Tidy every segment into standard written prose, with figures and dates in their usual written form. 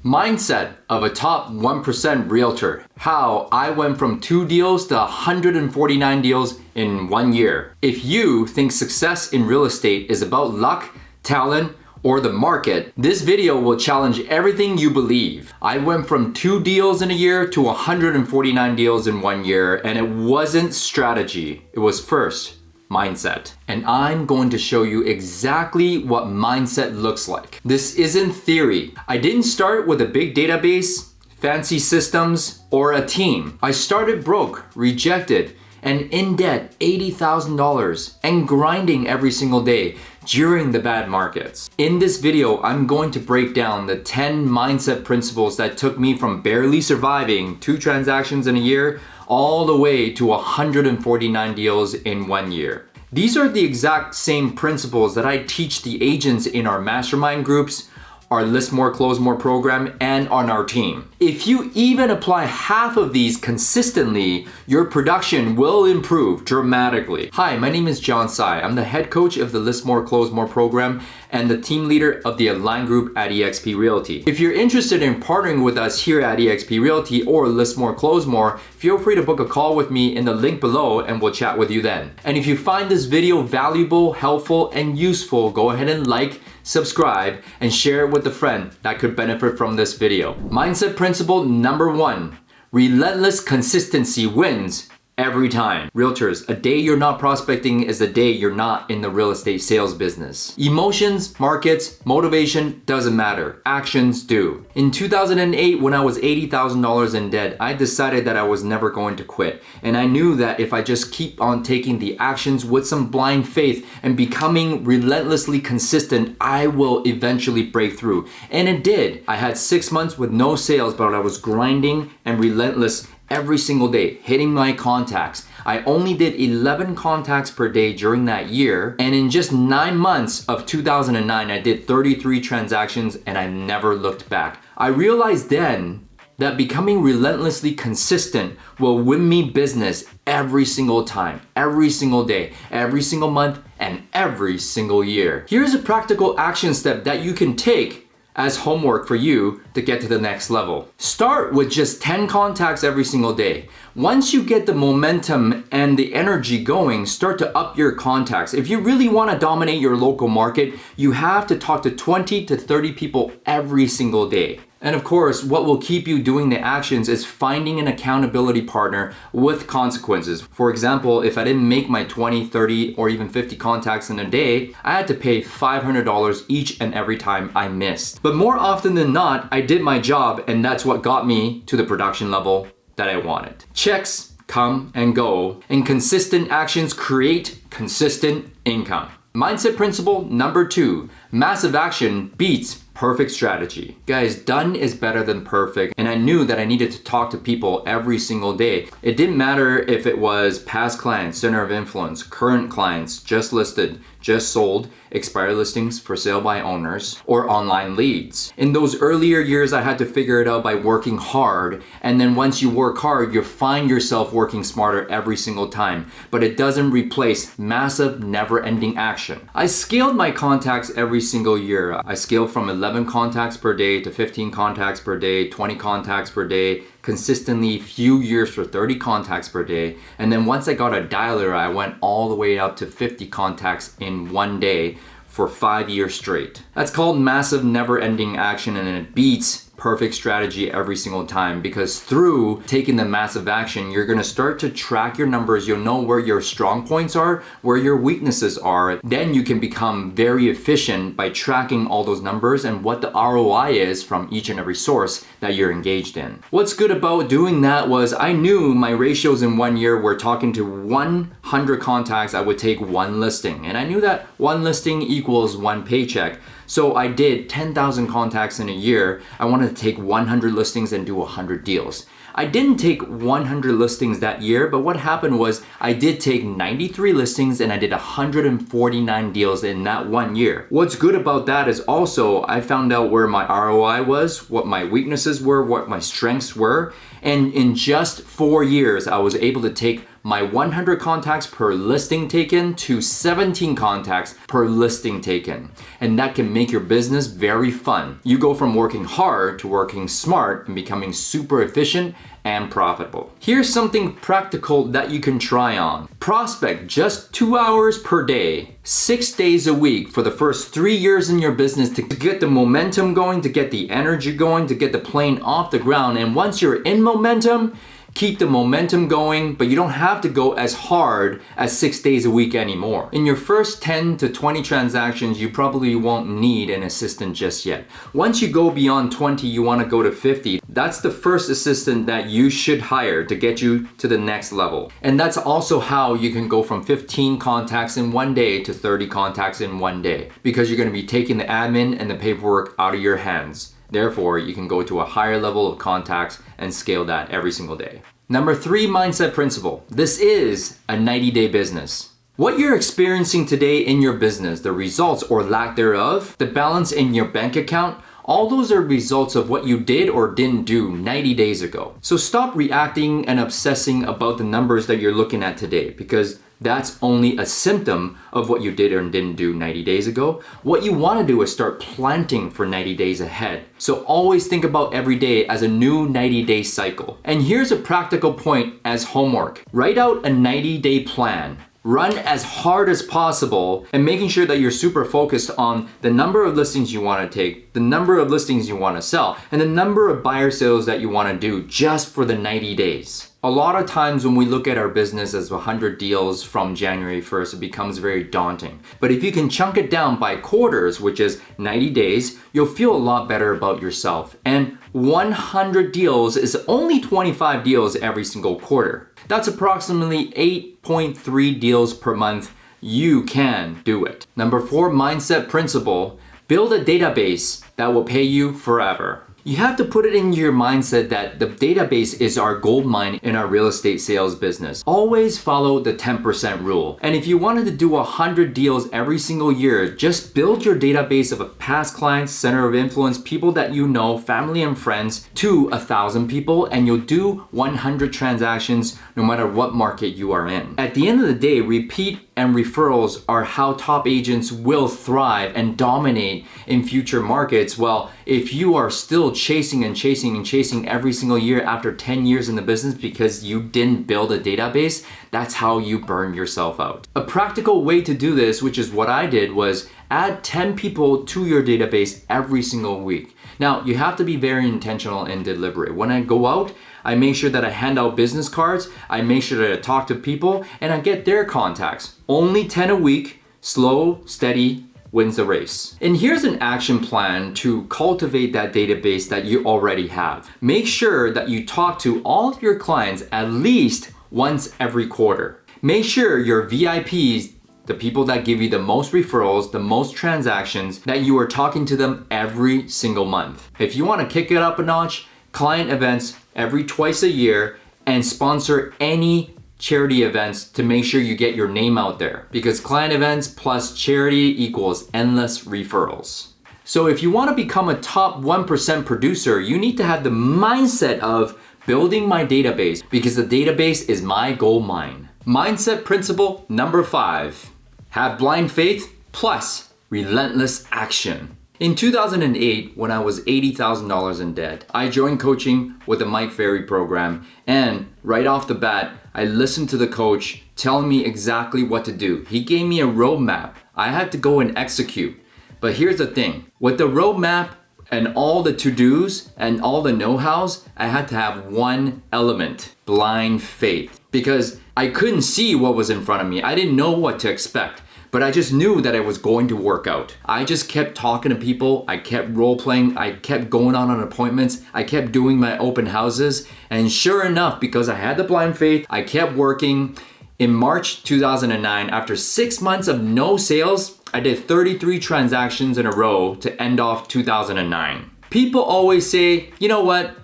Mindset of a top 1% realtor. How I went from 2 deals to 149 deals in 1 year. If you think success in real estate is about luck, talent, or the market, this video will challenge everything you believe. I went from 2 deals in a year to 149 deals in 1 year, and it wasn't strategy. It was first mindset. And I'm going to show you exactly what mindset looks like. This isn't theory. I didn't start with a big database, fancy systems, or a team. I started broke, rejected, and in debt $80,000 and grinding every single day during the bad markets. In this video, I'm going to break down the 10 mindset principles that took me from barely surviving 2 transactions in a year all the way to 149 deals in 1 year. These are the exact same principles that I teach the agents in our mastermind groups, our List More, Close More program, and on our team. If you even apply half of these consistently, your production will improve dramatically. Hi, my name is Tsai. I'm the head coach of the List More, Close More program and the team leader of the Align Group at eXp Realty. If you're interested in partnering with us here at eXp Realty or List More, Close More, feel free to book a call with me in the link below and we'll chat with you then. And if you find this video valuable, helpful, and useful, go ahead and like, subscribe, and share it with a friend that could benefit from this video. Mindset principle number 1, relentless consistency wins every time. Realtors, a day you're not prospecting is a day you're not in the real estate sales business. Emotions, markets, motivation doesn't matter. Actions do. In 2008, when I was $80,000 in debt, I decided that I was never going to quit. And I knew that if I just keep on taking the actions with some blind faith and becoming relentlessly consistent, I will eventually break through. And it did. I had 6 months with no sales, but I was grinding and relentless every single day, hitting my contacts. I only did 11 contacts per day during that year, and in just 9 months of 2009, I did 33 transactions and I never looked back. I realized then that becoming relentlessly consistent will win me business every single time, every single day, every single month, and every single year. Here's a practical action step that you can take as homework for you to get to the next level. Start with just 10 contacts every single day. Once you get the momentum and the energy going, start to up your contacts. If you really want to dominate your local market, you have to talk to 20 to 30 people every single day. And of course, what will keep you doing the actions is finding an accountability partner with consequences. For example, if I didn't make my 20, 30, or even 50 contacts in a day, I had to pay $500 each and every time I missed. But more often than not, I did my job, and that's what got me to the production level that I wanted. Checks come and go, and consistent actions create consistent income. Mindset principle number 2, massive action beats perfect strategy. Guys, done is better than perfect, and I knew that I needed to talk to people every single day. It didn't matter if it was past clients, center of influence, current clients, just listed, just sold, expired listings for sale by owners, or online leads. In those earlier years, I had to figure it out by working hard, and then once you work hard, you find yourself working smarter every single time, but it doesn't replace massive, never-ending action. I scaled my contacts every single year. I scaled from 11 contacts per day to 15 contacts per day, 20 contacts per day, consistently few years for 30 contacts per day. And then once I got a dialer, I went all the way up to 50 contacts in 1 day for 5 years straight. That's called massive never-ending action, and it beats perfect strategy every single time, because through taking the massive action, you're gonna start to track your numbers. You'll know where your strong points are, where your weaknesses are. Then you can become very efficient by tracking all those numbers and what the ROI is from each and every source that you're engaged in. What's good about doing that was I knew my ratios in 1 year were talking to 100 contacts, I would take 1 listing. And I knew that 1 listing equals 1 paycheck. So I did 10,000 contacts in a year. I wanted to take 100 listings and do 100 deals. I didn't take 100 listings that year, but what happened was I did take 93 listings and I did 149 deals in that 1 year. What's good about that is also I found out where my ROI was, what my weaknesses were, what my strengths were, and in just 4 years, I was able to take my 100 contacts per listing taken to 17 contacts per listing taken. And that can make your business very fun. You go from working hard to working smart and becoming super efficient and profitable. Here's something practical that you can try on. Prospect just 2 hours per day, 6 days a week for the first 3 years in your business to get the momentum going, to get the energy going, to get the plane off the ground. And once you're in momentum, keep the momentum going, but you don't have to go as hard as 6 days a week anymore. In your first 10 to 20 transactions, you probably won't need an assistant just yet. Once you go beyond 20, you want to go to 50. That's the first assistant that you should hire to get you to the next level. And that's also how you can go from 15 contacts in 1 day to 30 contacts in 1 day, because you're going to be taking the admin and the paperwork out of your hands. Therefore, you can go to a higher level of contacts and scale that every single day. Number 3 mindset principle. This is a 90-day business. What you're experiencing today in your business, the results or lack thereof, the balance in your bank account, all those are results of what you did or didn't do 90 days ago. So stop reacting and obsessing about the numbers that you're looking at today, because that's only a symptom of what you did or didn't do 90 days ago. What you want to do is start planting for 90 days ahead. So always think about every day as a new 90-day cycle. And here's a practical point as homework. Write out a 90-day plan. Run as hard as possible and making sure that you're super focused on the number of listings you want to take, the number of listings you want to sell, and the number of buyer sales that you want to do just for the 90 days. A lot of times when we look at our business as 100 deals from January 1st, it becomes very daunting. But if you can chunk it down by quarters, which is 90 days, you'll feel a lot better about yourself. And 100 deals is only 25 deals every single quarter. That's approximately 8.3 deals per month. You can do it. Number 4 mindset principle, build a database that will pay you forever. You have to put it in your mindset that the database is our gold mine in our real estate sales business. Always follow the 10% rule. And if you wanted to do 100 deals every single year, just build your database of past clients, center of influence, people that you know, family and friends, to 1,000 people, and you'll do 100 transactions no matter what market you are in. At the end of the day, repeat and referrals are how top agents will thrive and dominate in future markets. Well, if you are still chasing every single year after 10 years in the business because you didn't build a database, that's how you burn yourself out. A practical way to do this, which is what I did, was add 10 people to your database every single week. Now, you have to be very intentional and deliberate. When I go out, I make sure that I hand out business cards, I make sure that I talk to people, and I get their contacts. Only 10 a week, slow, steady, wins the race. And here's an action plan to cultivate that database that you already have. Make sure that you talk to all of your clients at least once every quarter. Make sure your VIPs, the people that give you the most referrals, the most transactions, that you are talking to them every single month. If you want to kick it up a notch, client events every twice a year and sponsor any charity events to make sure you get your name out there, because client events plus charity equals endless referrals. So if you want to become a top 1% producer, you need to have the mindset of building my database, because the database is my gold mine. Mindset principle number 5. Have blind faith plus relentless action. In 2008, when I was $80,000 in debt, I joined coaching with the Mike Ferry program, and right off the bat, I listened to the coach telling me exactly what to do. He gave me a roadmap. I had to go and execute. But here's the thing, with the roadmap and all the to-dos and all the know-hows, I had to have one element, blind faith, because I couldn't see what was in front of me. I didn't know what to expect. But I just knew that it was going to work out. I just kept talking to people, I kept role playing, I kept going on appointments, I kept doing my open houses, and sure enough, because I had the blind faith, I kept working. In March 2009, after 6 months of no sales, I did 33 transactions in a row to end off 2009. People always say, you know what?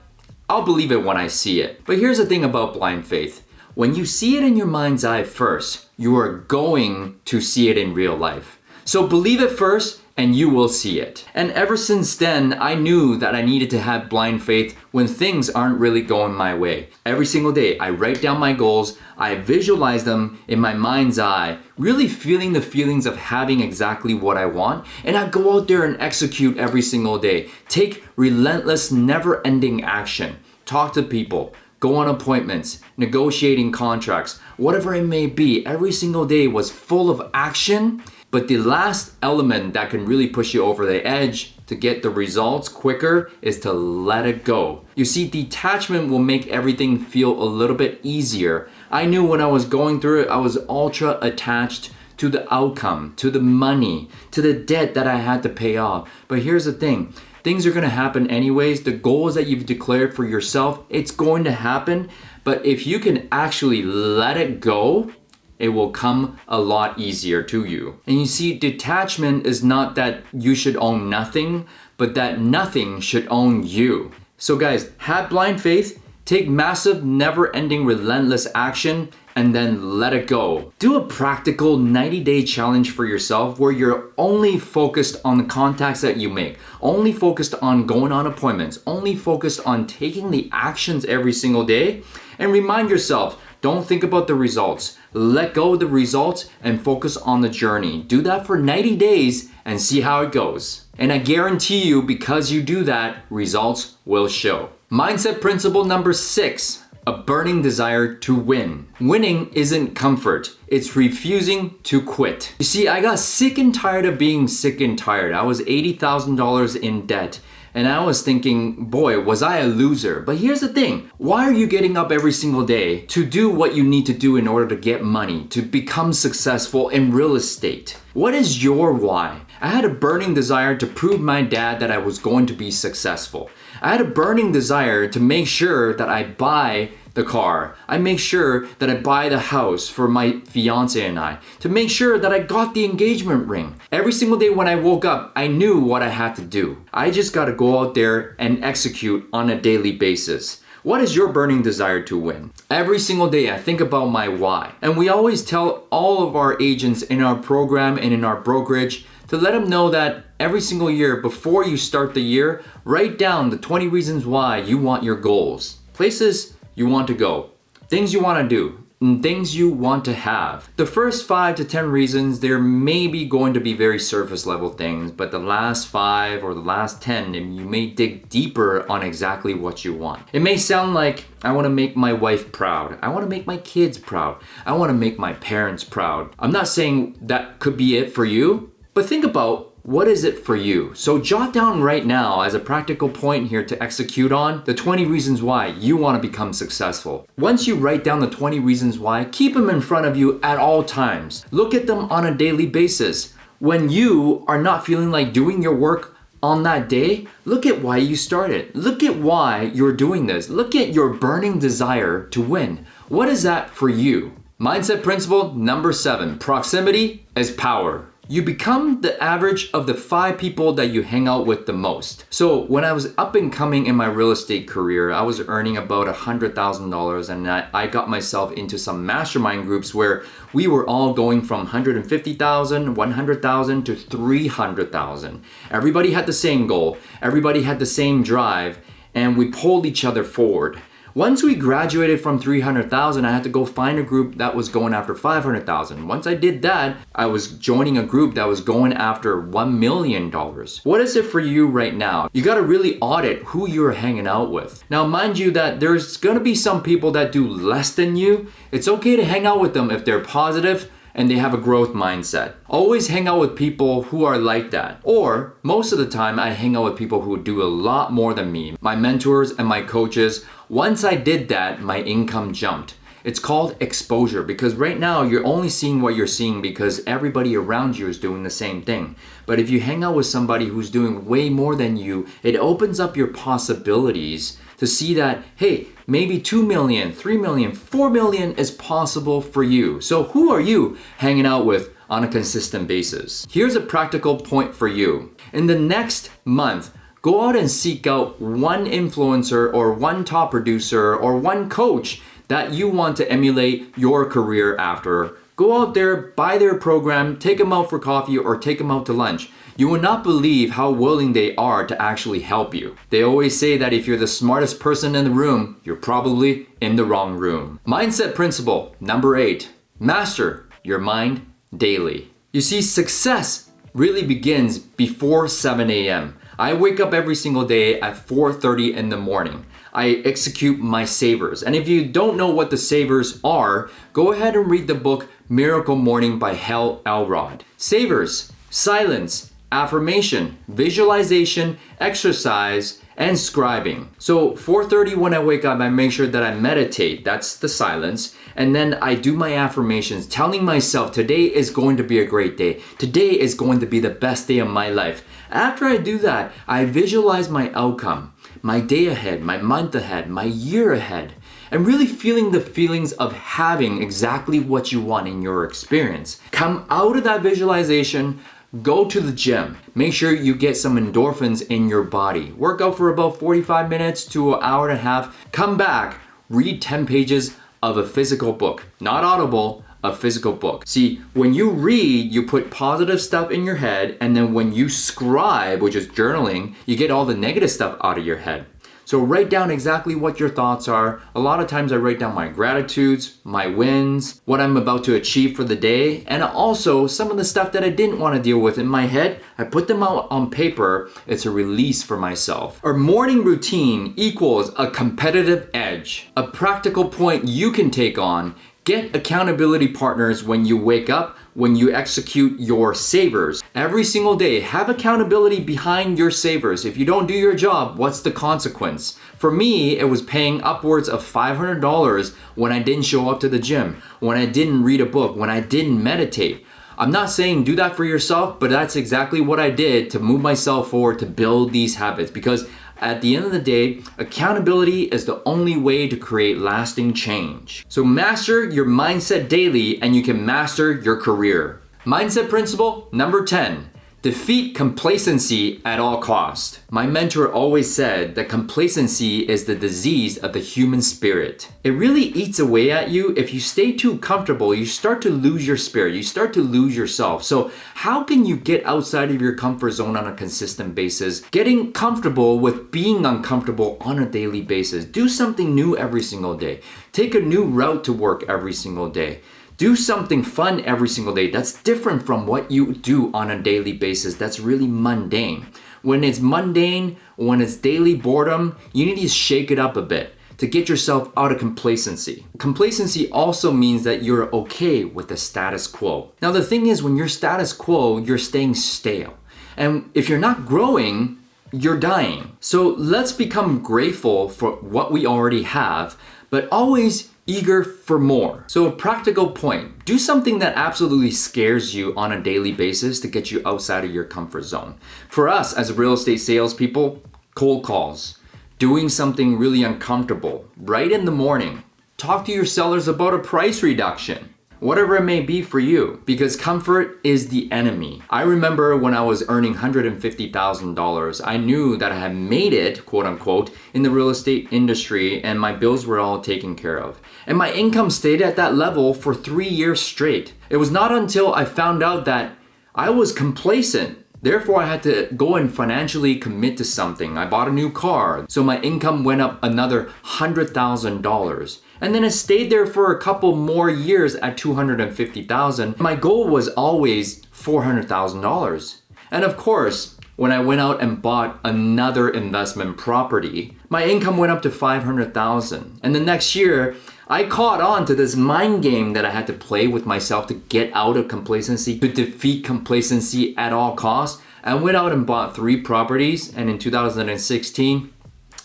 I'll believe it when I see it. But here's the thing about blind faith. When you see it in your mind's eye first, you are going to see it in real life. So believe it first and you will see it. And ever since then, I knew that I needed to have blind faith when things aren't really going my way. Every single day, I write down my goals, I visualize them in my mind's eye, really feeling the feelings of having exactly what I want, and I go out there and execute every single day. Take relentless, never-ending action. Talk to people. Go on appointments, negotiating contracts, whatever it may be. Every single day was full of action, but the last element that can really push you over the edge to get the results quicker is to let it go. You see, detachment will make everything feel a little bit easier. I knew when I was going through it, I was ultra attached to the outcome, to the money, to the debt that I had to pay off. But here's the thing. Things are going to happen anyways. The goals that you've declared for yourself, it's going to happen. But if you can actually let it go, it will come a lot easier to you. And you see, detachment is not that you should own nothing, but that nothing should own you. So guys, have blind faith, take massive, never-ending, relentless action, and then let it go. Do a practical 90-day challenge for yourself where you're only focused on the contacts that you make, only focused on going on appointments, only focused on taking the actions every single day. And remind yourself, don't think about the results. Let go of the results and focus on the journey. Do that for 90 days and see how it goes. And I guarantee you, because you do that, results will show. Mindset principle number 6. A burning desire to win. Winning isn't comfort, it's refusing to quit. You see, I got sick and tired of being sick and tired. I was $80,000 in debt. And I was thinking, boy, was I a loser. But here's the thing. Why are you getting up every single day to do what you need to do in order to get money, to become successful in real estate? What is your why? I had a burning desire to prove my dad that I was going to be successful. I had a burning desire to make sure that I buy the car. I make sure that I buy the house for my fiance and I. To make sure that I got the engagement ring. Every single day when I woke up, I knew what I had to do. I just got to go out there and execute on a daily basis. What is your burning desire to win? Every single day I think about my why. And we always tell all of our agents in our program and in our brokerage to let them know that every single year before you start the year, write down the 20 reasons why you want your goals. Places you want to go, things you want to do, and things you want to have. The first 5 to 10 reasons, there may be going to be very surface level things, but the last 5 or the last 10, you may dig deeper on exactly what you want. It may sound like, I want to make my wife proud. I want to make my kids proud. I want to make my parents proud. I'm not saying that could be it for you, but think about, what is it for you? So jot down right now as a practical point here to execute on the 20 reasons why you want to become successful. Once you write down the 20 reasons why, keep them in front of you at all times. Look at them on a daily basis. When you are not feeling like doing your work on that day, look at why you started. Look at why you're doing this. Look at your burning desire to win. What is that for you? Mindset principle number 7, proximity is power. You become the average of the 5 people that you hang out with the most. So when I was up and coming in my real estate career, I was earning about $100,000 and I got myself into some mastermind groups where we were all going from $150,000, $100,000 to $300,000. Everybody had the same goal. Everybody had the same drive and we pulled each other forward. Once we graduated from $300,000, I had to go find a group that was going after $500,000. Once I did that, I was joining a group that was going after $1 million. What is it for you right now? You got to really audit who you're hanging out with. Now, mind you that there's going to be some people that do less than you. It's okay to hang out with them if they're positive and they have a growth mindset. Always hang out with people who are like that. Or most of the time, I hang out with people who do a lot more than me. My mentors and my coaches. Once I did that, my income jumped. It's called exposure because right now you're only seeing what you're seeing because everybody around you is doing the same thing. But if you hang out with somebody who's doing way more than you, it opens up your possibilities to see that, hey, maybe 2 million, 3 million, 4 million is possible for you. So who are you hanging out with on a consistent basis? Here's a practical point for you. In the next month, Go out and seek out one influencer or one top producer or one coach that you want to emulate your career after. Go out there, buy their program, take them out for coffee or take them out to lunch. You will not believe how willing they are to actually help you. They always say that if you're the smartest person in the room, you're probably in the wrong room. Mindset principle number 8, master your mind daily. You see, success really begins before 7 a.m. I wake up every single day at 4:30 in the morning. I execute my savers. And if you don't know what the savers are, go ahead and read the book Miracle Morning by Hal Elrod. Savers, silence, affirmation, visualization, exercise, and scribing. So 4:30 when I wake up, I make sure that I meditate. That's the silence. And then I do my affirmations, telling myself today is going to be a great day. Today is going to be the best day of my life. After I do that, I visualize my outcome, my day ahead, my month ahead, my year ahead, and really feeling the feelings of having exactly what you want in your experience. Come out of that visualization, go to the gym. Make sure you get some endorphins in your body. Work out for about 45 minutes to an hour and a half. Come back, read 10 pages of a physical book, not Audible, a physical book. See, when you read, you put positive stuff in your head, and then when you scribe, which is journaling, you get all the negative stuff out of your head. So write down exactly what your thoughts are. A lot of times I write down my gratitudes, my wins, what I'm about to achieve for the day, and also some of the stuff that I didn't want to deal with in my head. I put them out on paper. It's a release for myself. Our morning routine equals a competitive edge, a practical point you can take on. Get accountability partners when you wake up, when you execute your savers. Every single day, have accountability behind your savers. If you don't do your job, what's the consequence? For me, it was paying upwards of $500 when I didn't show up to the gym, when I didn't read a book, when I didn't meditate. I'm not saying do that for yourself, but that's exactly what I did to move myself forward to build these habits, because at the end of the day, accountability is the only way to create lasting change. So master your mindset daily and you can master your career. Mindset principle number 10. Defeat complacency at all cost. My mentor always said that complacency is the disease of the human spirit. It really eats away at you. If you stay too comfortable, you start to lose your spirit. You start to lose yourself. So how can you get outside of your comfort zone on a consistent basis? Getting comfortable with being uncomfortable on a daily basis. Do something new every single day. Take a new route to work every single day. Do something fun every single day that's different from what you do on a daily basis. That's really mundane. When it's mundane, when it's daily boredom, you need to shake it up a bit to get yourself out of complacency. Complacency also means that you're okay with the status quo. Now the thing is, when you're status quo, you're staying stale. And if you're not growing, you're dying. So let's become grateful for what we already have, but always eager for more. So a practical point, do something that absolutely scares you on a daily basis to get you outside of your comfort zone. For us as real estate salespeople, cold calls, doing something really uncomfortable right in the morning. Talk to your sellers about a price reduction. Whatever it may be for you, because comfort is the enemy. I remember when I was earning $150,000, I knew that I had made it, quote unquote, in the real estate industry and my bills were all taken care of. And my income stayed at that level for 3 years straight. It was not until I found out that I was complacent. Therefore, I had to go and financially commit to something. I bought a new car, so my income went up another $100,000. And then it stayed there for a couple more years at $250,000. My goal was always $400,000. And of course, when I went out and bought another investment property, my income went up to $500,000. And the next year, I caught on to this mind game that I had to play with myself to get out of complacency, to defeat complacency at all costs. I went out and bought 3 properties, and in 2016,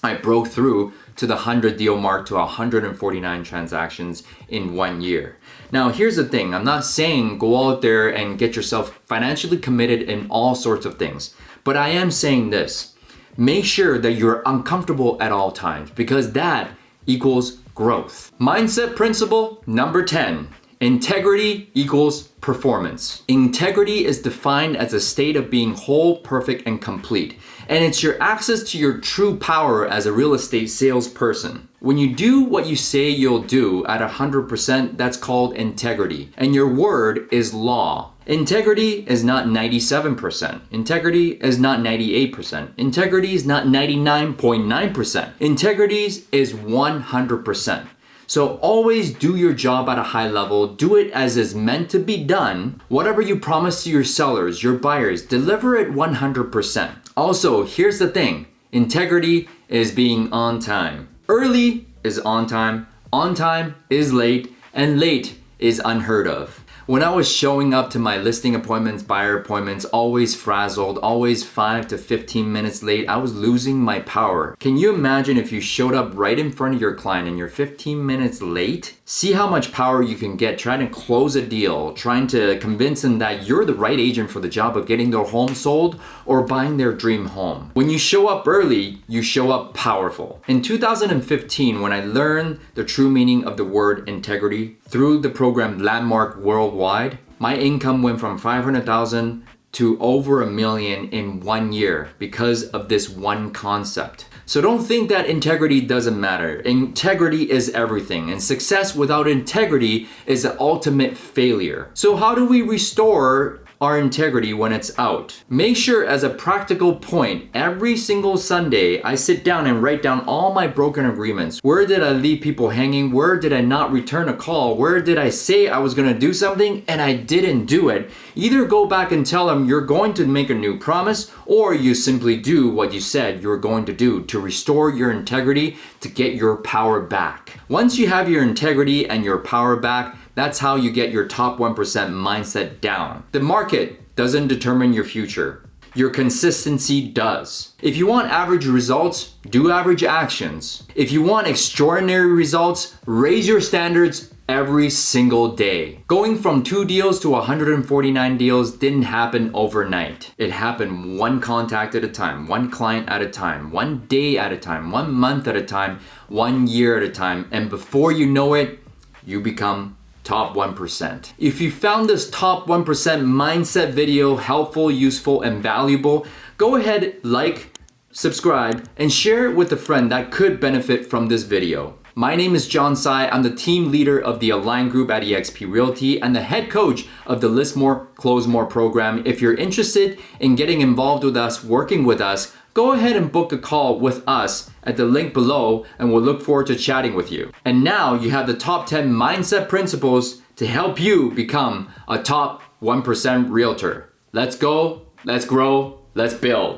I broke through to the 100 deal mark to 149 transactions in 1 year. Now, here's the thing. I'm not saying go out there and get yourself financially committed in all sorts of things, but I am saying this. Make sure that you're uncomfortable at all times, because that equals growth. Mindset principle number 10. Integrity equals performance. Integrity is defined as a state of being whole, perfect, and complete. And it's your access to your true power as a real estate salesperson. When you do what you say you'll do at 100%, that's called integrity. And your word is law. Integrity is not 97%. Integrity is not 98%. Integrity is not 99.9%. Integrity is 100%. So always do your job at a high level, do it as is meant to be done. Whatever you promise to your sellers, your buyers, deliver it 100%. Also, here's the thing, integrity is being on time. Early is on time is late, and late is unheard of. When I was showing up to my listing appointments, buyer appointments, always frazzled, always 5 to 15 minutes late, I was losing my power. Can you imagine if you showed up right in front of your client and you're 15 minutes late? See how much power you can get trying to close a deal, trying to convince them that you're the right agent for the job of getting their home sold or buying their dream home. When you show up early, you show up powerful. In 2015, when I learned the true meaning of the word integrity through the program Landmark Worldwide, my income went from $500,000 to over $1 million in 1 year because of this one concept. So don't think that integrity doesn't matter. Integrity is everything, and success without integrity is the ultimate failure. So how do we restore our integrity when it's out? Make sure, as a practical point, every single Sunday I sit down and write down all my broken agreements. Where did I leave people hanging? Where did I not return a call? Where did I say I was gonna do something and I didn't do it? Either go back and tell them you're going to make a new promise, or you simply do what you said you're going to do to restore your integrity, to get your power back. Once you have your integrity and your power back, that's how you get your top 1% mindset down. The market doesn't determine your future. Your consistency does. If you want average results, do average actions. If you want extraordinary results, raise your standards every single day. Going from 2 deals to 149 deals didn't happen overnight. It happened one contact at a time, one client at a time, one day at a time, 1 month at a time, 1 year at a time. And before you know it, you become top 1%. If you found this top 1% mindset video helpful, useful, and valuable, go ahead, like, subscribe, and share it with a friend that could benefit from this video. My name is Tsai. I'm the team leader of the Align Group at eXp Realty and the head coach of the List More, Close More program. If you're interested in getting involved with us, working with us, go ahead and book a call with us at the link below, and we'll look forward to chatting with you. And now you have the top 10 mindset principles to help you become a top 1% realtor. Let's go, let's grow, let's build.